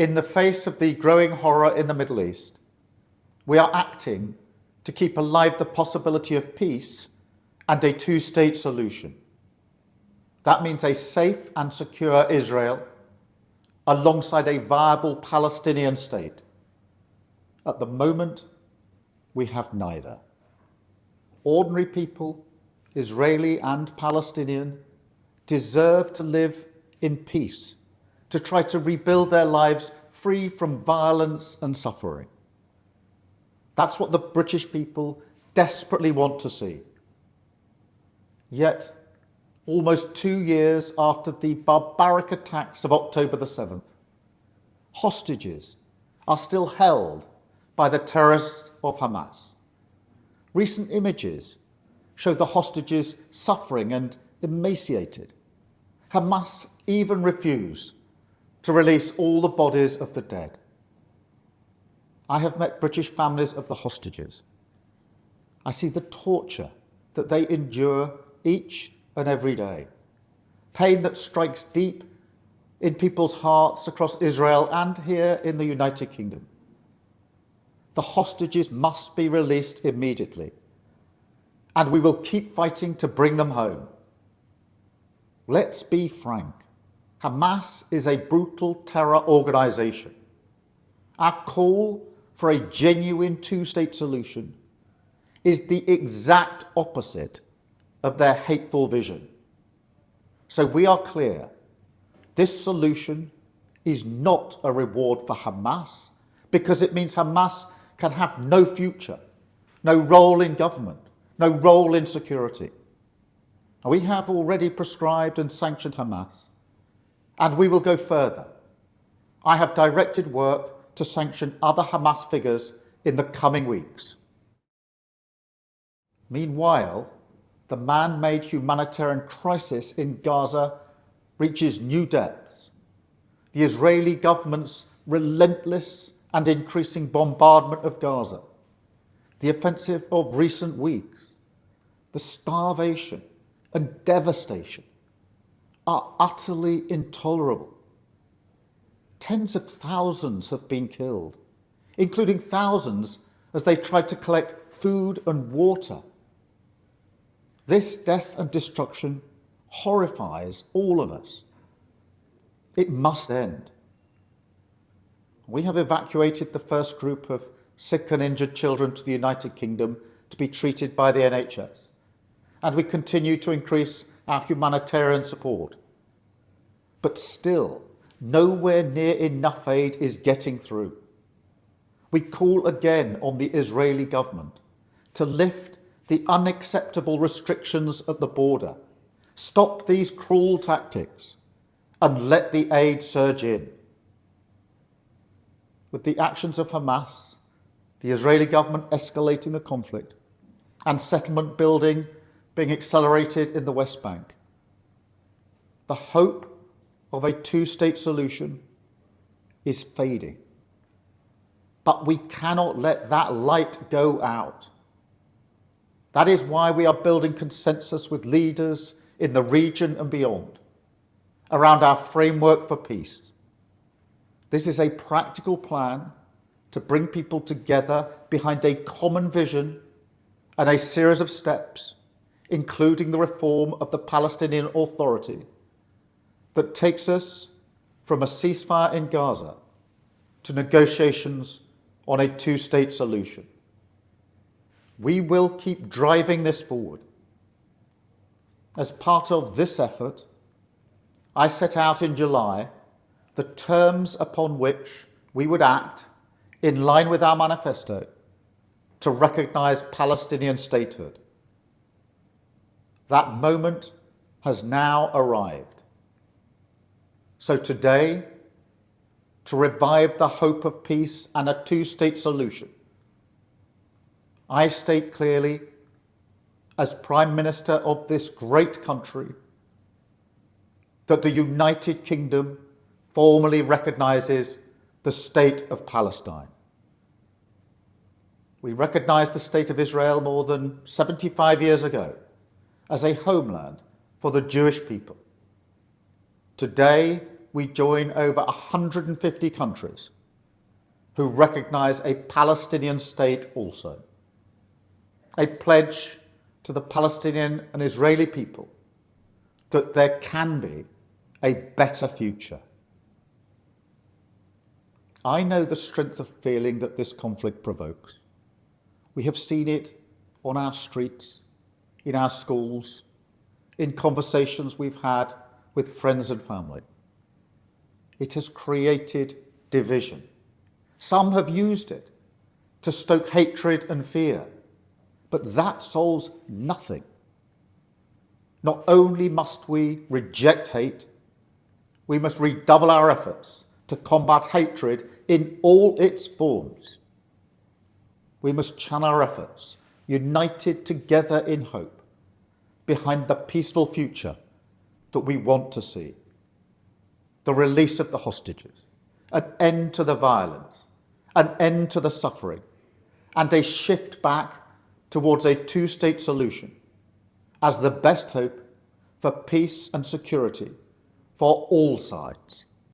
In the face of the growing horror in the Middle East, we are acting to keep alive the possibility of peace and a two-state solution. That means a safe and secure Israel alongside a viable Palestinian state. At the moment, we have neither. Ordinary people, Israeli and Palestinian, deserve to live in peace, to try to rebuild their lives free from violence and suffering. That's what the British people desperately want to see. Yet, almost 2 years after the barbaric attacks of October the 7th, hostages are still held by the terrorists of Hamas. Recent images show the hostages suffering and emaciated. Hamas even refuse to release all the bodies of the dead. I have met British families of the hostages. I see the torture that they endure each and every day, pain that strikes deep in people's hearts across Israel and here in the United Kingdom. The hostages must be released immediately, and we will keep fighting to bring them home. Let's be frank. Hamas is a brutal terror organisation. Our call for a genuine two-state solution is the exact opposite of their hateful vision. So we are clear, this solution is not a reward for Hamas, because it means Hamas can have no future, no role in government, no role in security. We have already prescribed and sanctioned Hamas, and we will go further. I have directed work to sanction other Hamas figures in the coming weeks. Meanwhile, the man-made humanitarian crisis in Gaza reaches new depths. The Israeli government's relentless and increasing bombardment of Gaza, the offensive of recent weeks, the starvation and devastation are utterly intolerable. Tens of thousands have been killed, including thousands as they tried to collect food and water. This death and destruction horrifies all of us. It must end. We have evacuated the first group of sick and injured children to the United Kingdom to be treated by the NHS, and we continue to increase our humanitarian support. But still, nowhere near enough aid is getting through. We call again on the Israeli government to lift the unacceptable restrictions at the border, stop these cruel tactics, and let the aid surge in. With the actions of Hamas, the Israeli government escalating the conflict, and settlement building being accelerated in the West Bank, the hope of a two-state solution is fading. But we cannot let that light go out. That is why we are building consensus with leaders in the region and beyond around our framework for peace. This is a practical plan to bring people together behind a common vision and a series of steps, including the reform of the Palestinian Authority, that takes us from a ceasefire in Gaza to negotiations on a two-state solution. We will keep driving this forward. As part of this effort, I set out in July the terms upon which we would act in line with our manifesto to recognise Palestinian statehood. That moment has now arrived. So today, to revive the hope of peace and a two-state solution, I state clearly, as Prime Minister of this great country, that the United Kingdom formally recognises the State of Palestine. We recognised the State of Israel more than 75 years ago as a homeland for the Jewish people. Today, we join over 150 countries who recognise a Palestinian state also. A pledge to the Palestinian and Israeli people that there can be a better future. I know the strength of feeling that this conflict provokes. We have seen it on our streets, in our schools, in conversations we've had with friends and family. It has created division. Some have used it to stoke hatred and fear, but that solves nothing. Not only must we reject hate, we must redouble our efforts to combat hatred in all its forms. We must channel our efforts, united together in hope, behind the peaceful future that we want to see. The release of the hostages, an end to the violence, an end to the suffering, and a shift back towards a two-state solution as the best hope for peace and security for all sides.